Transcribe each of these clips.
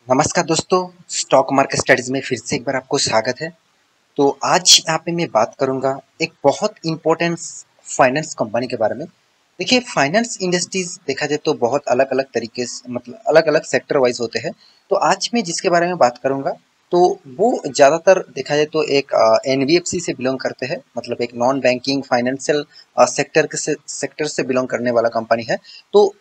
नमस्कार दोस्तों, stock market studies में फिर से एक बार आपको स्वागत है। तो आज यहाँ पे मैं बात करूँगा एक बहुत इम्पोर्टेंट फाइनेंस कंपनी के बारे में। देखिए, फाइनेंस इंडस्ट्रीज देखा जाए तो बहुत अलग-अलग तरीके से मतलब अलग-अलग सेक्टर वाइज होते हैं। तो आज मैं जिसके बारे में बात करूँगा, तो वो ज़्यादातर देखा जाए तो एक एनबीएफसी से बिलोंग करते हैं, मतलब एक नॉन बैंकिंग फाइनेंशियल सेक्टर से बिलोंग करने वाला कंपनी है। तो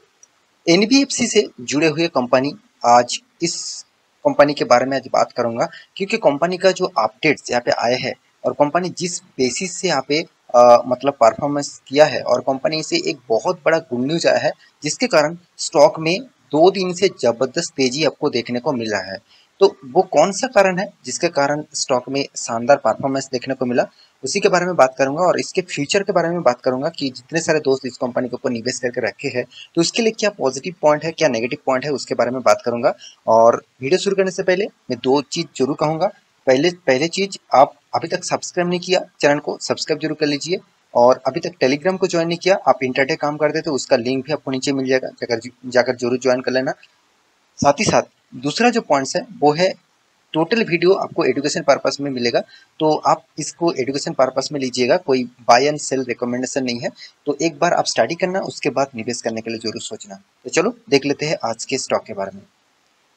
एनबीएफसी से जुड़े हुए कंपनी आज इस कंपनी के बारे में आज बात करूंगा, क्योंकि कंपनी का जो अपडेट्स यहाँ पे आए हैं और कंपनी जिस बेसिस से यहाँ पे मतलब परफॉर्मेंस किया है और कंपनी से एक बहुत बड़ा गुड न्यूज आया है, जिसके कारण स्टॉक में 2 दिन से जबरदस्त तेजी आपको देखने को मिल रहा है। तो वो कौन सा कारण है जिसके कारण स्टॉक में शानदार परफॉर्मेंस देखने को मिला, उसी के बारे में बात करूंगा और इसके फ्यूचर के बारे में बात करूंगा कि जितने सारे दोस्त इस कंपनी के ऊपर निवेश करके रखे हैं, तो उसके लिए क्या पॉजिटिव पॉइंट है, क्या नेगेटिव पॉइंट है, उसके बारे में बात करूंगा। और वीडियो शुरू करने से पहले मैं दो चीज जरूर कहूंगा। पहले पहले चीज, आप अभी तक सब्सक्राइब नहीं किया चैनल को, सब्सक्राइब जरूर कर लीजिए। और अभी तक टेलीग्राम को ज्वाइन नहीं किया, आप इंटरडे काम करते तो उसका लिंक भी आपको नीचे मिल जाएगा, जाकर जाकर जरूर ज्वाइन कर लेना। साथ ही साथ दूसरा जो पॉइंट्स है वो है, टोटल वीडियो आपको एजुकेशन पर्पस में मिलेगा। तो आप इसको एजुकेशन पर्पस में लीजिएगा, कोई बाय एंड सेल रिकमेंडेशन नहीं है। तो एक बार आप स्टडी करना, उसके बाद निवेश करने के लिए जरूर सोचना। तो चलो देख लेते हैं आज के स्टॉक के बारे में।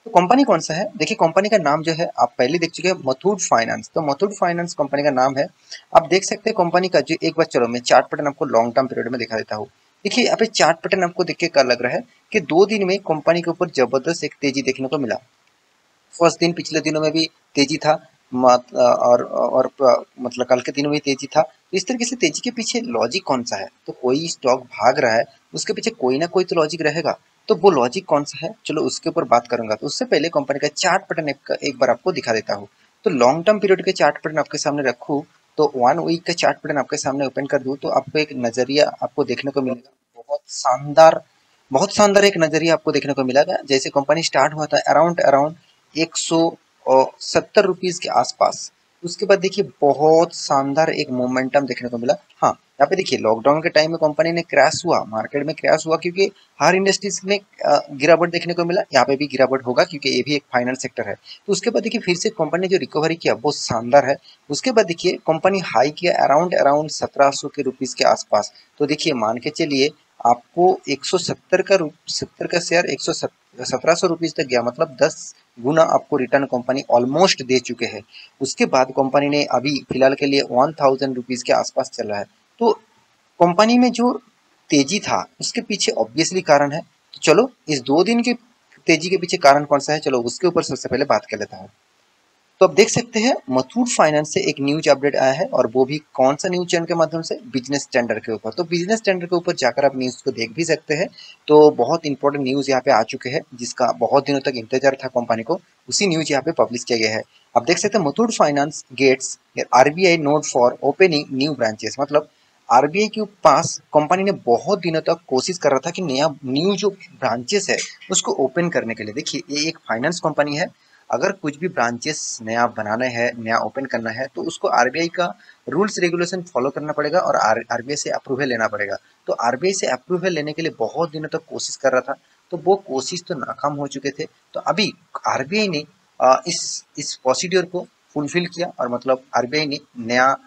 तो कंपनी कौन सा है, देखिए कंपनी का नाम जो है आप पहले देख चुके हैं, मथुट फाइनेंस। तो मथुट फाइनेंस कंपनी का नाम है। आप देख सकते हैं कंपनी का जो, एक बार चलो मैं चार्ट पैटर्न आपको लॉन्ग टर्म पीरियड में दिखा देता हूँ। देखिए यहाँ पे चार्ट पैटर्न आपको देख के क्या लग रहा है कि 2 दिन में कंपनी के ऊपर जबरदस्त एक तेजी देखने को मिला। फर्स्ट दिन पिछले दिनों में भी तेजी था, मतलब कल के दिनों में तेजी था। तो इस तरीके से तेजी के पीछे लॉजिक कौन सा है, तो कोई स्टॉक भाग रहा है, उसके पीछे कोई ना कोई तो लॉजिक रहेगा। तो वो लॉजिक कौन सा है, चलो उसके ऊपर बात करूंगा। तो उससे पहले कंपनी का चार्ट पैटर्न एक बार आपको दिखा देता हूँ। तो लॉन्ग टर्म पीरियड के चार्ट पैटर्न आपके सामने रखूँ, तो 1 वीक का चार्ट पैटर्न आपके सामने ओपन कर दूँ, तो आपको एक नजरिया आपको देखने को मिलेगा। बहुत शानदार एक नजरिया आपको देखने को मिलेगा। जैसे कंपनी स्टार्ट हुआ था अराउंड अराउंड 170 रुपीज के आसपास। उसके बाद देखिए बहुत शानदार एक मोमेंटम देखने को मिला। हाँ, यहाँ पे देखिए लॉकडाउन के टाइम में कंपनी ने क्रैश हुआ, मार्केट में क्रैश हुआ, क्योंकि हर इंडस्ट्रीज में गिरावट देखने को मिला। यहाँ पे भी गिरावट होगा क्योंकि ये भी एक फाइनेंस सेक्टर है। तो उसके बाद देखिए फिर से कंपनी ने जो रिकवरी किया वो शानदार है। उसके बाद देखिए कंपनी हाई किया अराउंड अराउंड 1700 के रुपीज के आसपास। तो देखिए मान के चलिए आपको 170 का शेयर 1700 रुपीज तक गया, मतलब 10 गुना आपको रिटर्न कंपनी ऑलमोस्ट दे चुके हैं। उसके बाद कंपनी ने अभी फिलहाल के लिए 1000 रुपीज के आसपास चल रहा है। तो कंपनी में जो तेजी था उसके पीछे ऑब्वियसली कारण है। तो चलो इस 2 दिन की तेजी के पीछे कारण कौन सा है, चलो उसके ऊपर सबसे पहले बात कर लेता हूँ। तो आप देख सकते हैं मुथूट फाइनेंस से एक न्यूज अपडेट आया है, और वो भी कौन सा न्यूज चैनल के माध्यम से, बिजनेस स्टैंडर्ड के ऊपर। तो बिजनेस स्टैंडर्ड के ऊपर जाकर आप न्यूज को देख भी सकते हैं। तो बहुत इंपॉर्टेंट न्यूज यहाँ पे आ चुके हैं, जिसका बहुत दिनों तक इंतजार था कंपनी को, उसी न्यूज यहाँ पे पब्लिश किया गया है। आप देख सकते हैं Muthoot finance gets RBI note for opening new branches. मतलब आरबीआई के पास कंपनी ने बहुत दिनों तक कोशिश कर रहा था कि नया न्यू जो ब्रांचेस है उसको ओपन करने के लिए। देखिए ये एक फाइनेंस कंपनी है, अगर कुछ भी ब्रांचेस नया बनाना है, नया ओपन करना है, तो उसको आरबीआई का रूल्स रेगुलेशन फॉलो करना पड़ेगा और आरबीआई से अप्रूवल लेना पड़ेगा। तो आरबीआई से अप्रूवल लेने के लिए बहुत दिनों तक कोशिश कर रहा था, तो वो कोशिश तो नाकाम हो चुके थे। तो अभी आरबीआई ने इस प्रोसीड्योर को फुलफिल किया, और मतलब आरबीआई ने नया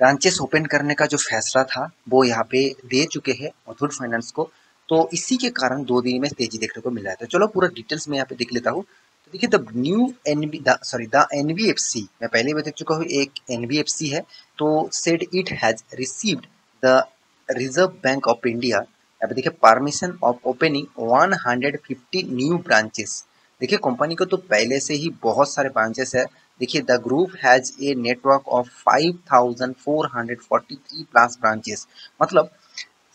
ब्रांचेस ओपन करने का जो फैसला था वो यहाँ पे दे चुके हैं मुथूट फाइनेंस को। तो इसी के कारण 2 दिन में तेजी देखने को मिल रहा है। तो चलो पूरा डिटेल्स में यहाँ पे देख लेता हूँ। तो देखिए the new NB the NBFC, मैं पहले बता चुका हूँ एक एनबीएफसी है। तो said it has received the Reserve Bank of India, यहाँ पे देखिए permission of opening 150 new branches. देखिए कंपनी को तो पहले से ही बहुत सारे ब्रांचेस है। देखिए the group has a network of 5443 plus branches. मतलब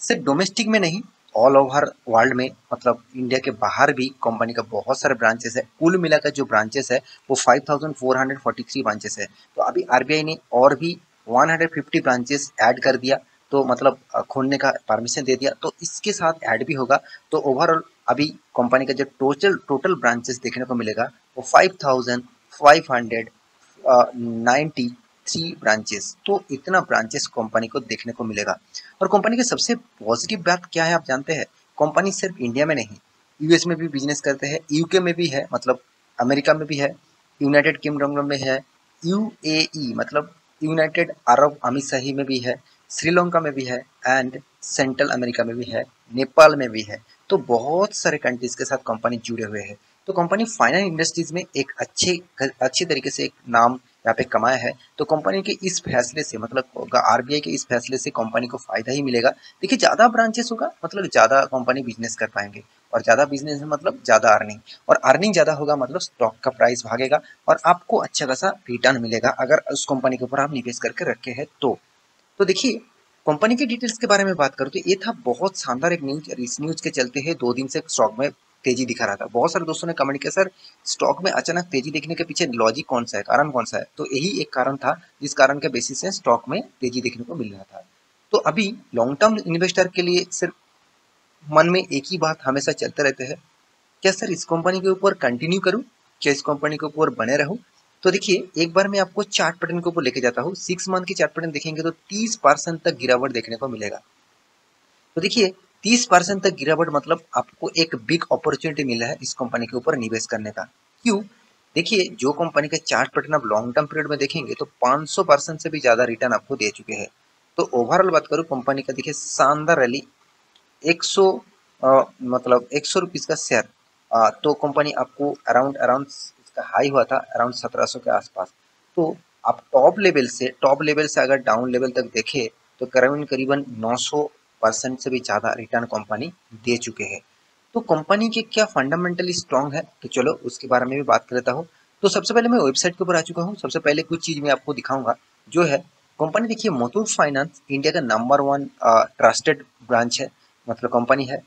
सिर्फ डोमेस्टिक में नहीं, ऑल ओवर वर्ल्ड में, मतलब इंडिया के बाहर भी कंपनी का बहुत सारे ब्रांचेस है। कुल मिलाकर जो ब्रांचेस है वो 5443 ब्रांचेस है। तो अभी आरबीआई ने और भी 150 ब्रांचेस ऐड कर दिया, तो मतलब खोलने का परमिशन दे दिया, तो इसके साथ ऐड भी होगा। तो ओवरऑल अभी कंपनी का जो टोटल टोटल ब्रांचेस देखने को मिलेगा वो 5593 ब्रांचेस। तो इतना ब्रांचेस कंपनी को देखने को मिलेगा। और कंपनी की सबसे पॉजिटिव बात क्या है आप जानते हैं, कंपनी सिर्फ इंडिया में नहीं, यूएस में भी बिजनेस करते हैं, यूके में भी है, मतलब अमेरिका में भी है, यूनाइटेड किंगडम में है, यूएई मतलब यूनाइटेड अरब अमीरशाही में भी है, श्रीलंका में भी है, एंड सेंट्रल अमेरिका में भी है, नेपाल में भी है। तो बहुत सारे कंट्रीज के साथ कंपनी जुड़े हुए हैं। तो कंपनी फाइनेंस इंडस्ट्रीज में एक अच्छे तरीके से एक नाम यहाँ पे कमाया है। तो कंपनी के इस फैसले से मतलब आरबीआई के इस फैसले से कंपनी को फायदा ही मिलेगा। देखिए ज़्यादा ब्रांचेस होगा मतलब ज़्यादा कंपनी बिजनेस कर पाएंगे, और ज़्यादा बिजनेस मतलब ज़्यादा अर्निंग, और अर्निंग ज़्यादा होगा मतलब स्टॉक का प्राइस भागेगा और आपको अच्छा खासा रिटर्न मिलेगा अगर उस कंपनी के ऊपर आप निवेश करके रखे हैं तो देखिए कंपनी के डिटेल्स के बारे में बात करूँ तो ये था बहुत शानदार एक न्यूज। इस न्यूज के चलते है 2 दिन से स्टॉक में तेजी दिखा रहा था। बहुत सारे दोस्तों ने कमेंट किया सर स्टॉक में अचानक तेजी दिखने के पीछे लॉजिक कौन सा है, कारण कौन सा है। तो यही एक कारण था जिस कारण के बेसिस से स्टॉक में तेजी देखने को मिल रहा था। तो अभी लॉन्ग टर्म इन्वेस्टर के लिए सिर्फ मन में एक ही बात हमेशा चलते रहते हैं, क्या सर इस कंपनी के ऊपर कंटिन्यू करूं, क्या इस कंपनी के ऊपर बने रहूं। तो देखिए एक बार मैं आपको चार्ट पैटर्न के ऊपर लेके जाता हूँ। 6 मंथ की चार्ट पैटर्न देखेंगे तो 30% तक गिरावट देखने को मिलेगा। तो देखिए 30% तक गिरावट मतलब आपको एक बिग अपॉर्चुनिटी मिला है इस कंपनी के ऊपर निवेश करने का। क्यों? देखिए जो कंपनी का चार्ट पैटर्न आप लॉन्ग टर्म पीरियड में देखेंगे तो 500% से भी ज्यादा रिटर्न आपको दे चुके हैं। तो ओवरऑल बात करूँ कंपनी का देखिए शानदार रैली 100 मतलब 100 रुपीज का शेयर। तो कंपनी आपको अराउंड अराउंड इसका हाई हुआ था अराउंड 1700 के आसपास। तो आप टॉप लेवल से अगर डाउन लेवल तक देखें तो करीबन करीबन 900% से भी ज़्यादा रिटर्न कंपनी दे चुके हैं। तो कंपनी के क्या फंडामेंटली स्ट्रांग है तो चलो उसके बारे में भी बात कर लेता हूँ। तो सबसे पहले मैं वेबसाइट के ऊपर आ चुका हूँ। सबसे पहले कुछ चीज़ मैं आपको दिखाऊंगा जो है कंपनी। देखिए मुथूट फाइनेंस इंडिया का नंबर 1 ट्रस्टेड ब्रांच है, मतलब कंपनी है।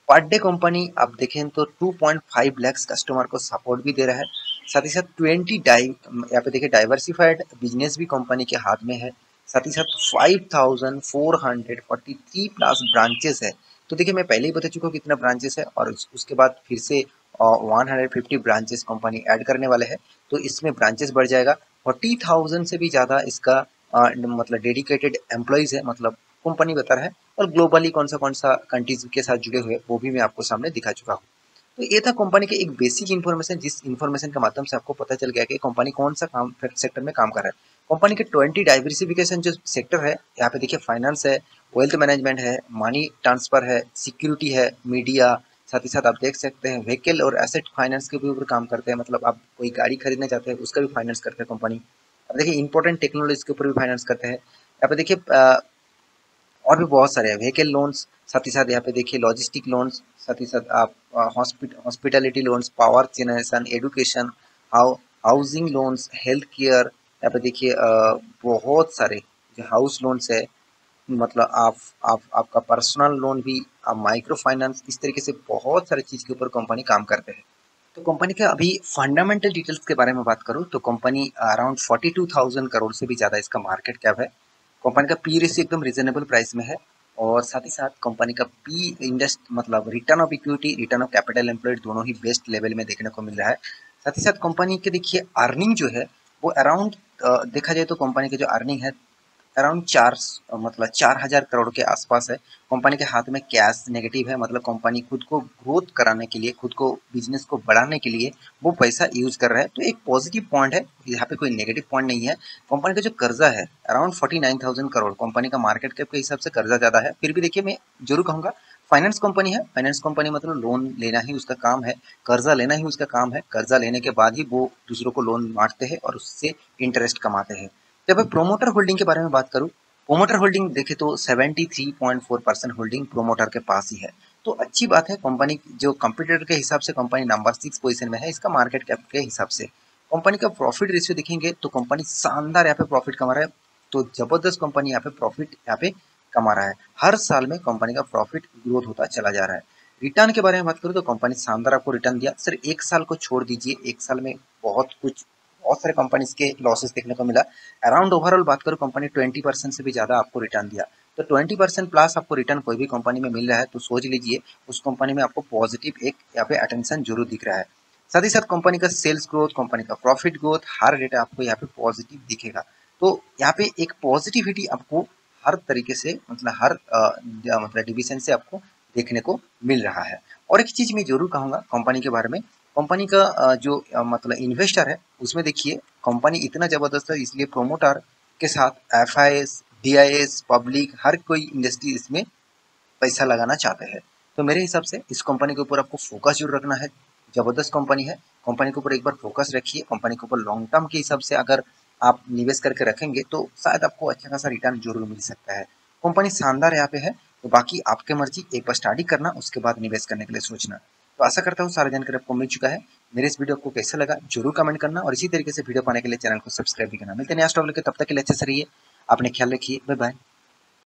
पर डे कंपनी आप देखें तो 2.5 लाख कस्टमर को सपोर्ट भी दे रहा है। साथ ही साथ 20 यहाँ पे देखिए डाइवर्सिफाइड बिजनेस भी कंपनी के हाथ में है। साथ ही साथ 5443 प्लस ब्रांचेस है। तो देखिए मैं पहले ही बता चुका हूँ कितना ब्रांचेस है, और उसके बाद फिर से 150 ब्रांचेस कंपनी ऐड करने वाले हैं। तो इसमें ब्रांचेस बढ़ जाएगा। 40,000 से भी ज़्यादा इसका मतलब डेडिकेटेड एम्प्लॉयज़ है, मतलब कंपनी बता रहा है। और ग्लोबली कौन सा कंट्रीज के साथ जुड़े हुए वो भी मैं आपको सामने दिखा चुका हूँ। तो ये था कंपनी के एक बेसिक इन्फॉर्मेशन, जिस इन्फॉर्मेशन के माध्यम से आपको पता चल गया कि कंपनी कौन सा काम सेक्टर में काम कर रहा है। कंपनी के 20 डाइवर्सिफिकेशन जो सेक्टर है यहाँ पे देखिए फाइनेंस है, वेल्थ मैनेजमेंट है, मनी ट्रांसफर है, सिक्योरिटी है, मीडिया। साथ ही साथ आप देख सकते हैं व्हीकल और एसेट फाइनेंस के भी ऊपर काम करते हैं, मतलब आप कोई गाड़ी खरीदना चाहते हैं उसका भी फाइनेंस करते हैं कंपनी। अब देखिए इंपॉर्टेंट टेक्नोलॉजी के ऊपर भी फाइनेंस करते हैं। यहाँ पे देखिए और भी बहुत सारे हैं व्हीकल लोन्स। साथ ही साथ यहाँ पे देखिए लॉजिस्टिक लोन्स, साथ ही साथ आप hospitality loans, power generation, education, housing loans, health care. यहाँ पे देखिए बहुत सारे जो हाउस लोन्स है, मतलब आप आपका पर्सनल लोन भी, आप माइक्रो फाइनेंस, इस तरीके से बहुत सारे चीज़ के ऊपर कंपनी काम करते हैं। तो कंपनी का अभी फंडामेंटल डिटेल्स के बारे में बात करूँ तो कंपनी अराउंड 42,000 करोड़ से भी ज़्यादा इसका मार्केट कैप है। कंपनी का पी रेशियो एकदम रिजनेबल प्राइस में है। और साथ ही साथ कंपनी का पी इंडेक्स मतलब return of equity, return of capital employed दोनों ही बेस्ट लेवल में देखने को मिल रहा है। साथ ही साथ कंपनी के देखिए अर्निंग जो है वो अराउंड देखा जाए तो कंपनी की जो अर्निंग है अराउंड 4,000 करोड़ के आसपास है। कंपनी के हाथ में कैश नेगेटिव है, मतलब कंपनी खुद को ग्रोथ कराने के लिए, खुद को बिजनेस को बढ़ाने के लिए वो पैसा यूज कर रहा है। तो एक पॉजिटिव पॉइंट है, यहाँ पे कोई नेगेटिव पॉइंट नहीं है। कंपनी का जो कर्जा है अराउंड 49,000 करोड़, कंपनी का मार्केट कैप के हिसाब से कर्जा ज्यादा है। फिर भी देखिए मैं जरूर कहूंगा फाइनेंस कंपनी है। फाइनेंस कंपनी मतलब लोन लेना ही उसका काम है, कर्जा लेना ही उसका काम है। कर्जा लेने के बाद ही वो दूसरों को लोन बांटते हैं और उससे इंटरेस्ट कमाते हैं। जब मैं प्रोमोटर होल्डिंग के बारे में बात करूं, प्रोमोटर होल्डिंग देखे तो 73.4% होल्डिंग प्रोमोटर के पास ही है। तो अच्छी बात है। कंपनी जो कंप्यूटर के हिसाब से कंपनी नंबर 6 पोजीशन में है इसका मार्केट कैप के हिसाब से। कंपनी का प्रॉफिट रेशियो देखेंगे तो कंपनी शानदार यहाँ पे प्रॉफिट कमा रहा है। तो जबरदस्त कंपनी यहाँ पे प्रॉफिट यहाँ पे कमा रहा है। हर साल में कंपनी का प्रॉफिट ग्रोथ होता चला जा रहा है। रिटर्न के बारे में बात करूँ तो कंपनी शानदार आपको रिटर्न दिया। सिर्फ एक साल को छोड़ दीजिए, एक साल में बहुत सारे कंपनीज के लॉसेस देखने को मिला। अराउंड ओवरऑल बात करूँ कंपनी 20% से भी ज्यादा आपको रिटर्न दिया। तो 20% प्लस आपको रिटर्न कोई भी कंपनी में मिल रहा है तो सोच लीजिए उस कंपनी में आपको पॉजिटिव एक यहाँ पे अटेंशन जरूर दिख रहा है। साथ ही साथ कंपनी का सेल्स ग्रोथ, कंपनी का प्रॉफिट ग्रोथ, हर डेटा आपको यहाँ पे पॉजिटिव दिखेगा। तो यहाँ पे एक पॉजिटिविटी आपको हर तरीके से मतलब हर मतलब डिवीजन से आपको देखने को मिल रहा है। और एक चीज़ मैं ज़रूर कहूँगा कंपनी के बारे में, कंपनी का जो मतलब इन्वेस्टर है, उसमें देखिए कंपनी इतना ज़बरदस्त है, इसलिए प्रोमोटर के साथ एफआईएस, डीआईएस, पब्लिक हर कोई इंडस्ट्री इसमें पैसा लगाना चाहते हैं। तो मेरे हिसाब से इस कंपनी के ऊपर आपको फोकस जरूर रखना है। जबरदस्त कंपनी है, कंपनी के ऊपर एक बार फोकस रखिए। कंपनी के ऊपर लॉन्ग टर्म के हिसाब से अगर आप निवेश करके रखेंगे तो शायद आपको अच्छा खासा रिटर्न जरूर मिल सकता है। कंपनी शानदार यहाँ पे है, तो बाकी आपके मर्जी, एक बार स्टडी करना उसके बाद निवेश करने के लिए सोचना। तो आशा करता हूँ सारा जानकारी आपको मिल चुका है। मेरे इस वीडियो को कैसा लगा जरूर कमेंट करना, और इसी तरीके से वीडियो पाने के लिए चैनल को सब्सक्राइब भी करना। मिलते हैं नेक्स्ट टॉपिक, तब तक के लिए अच्छे से रहिए, अपने ख्याल रखिए, बाय बाय।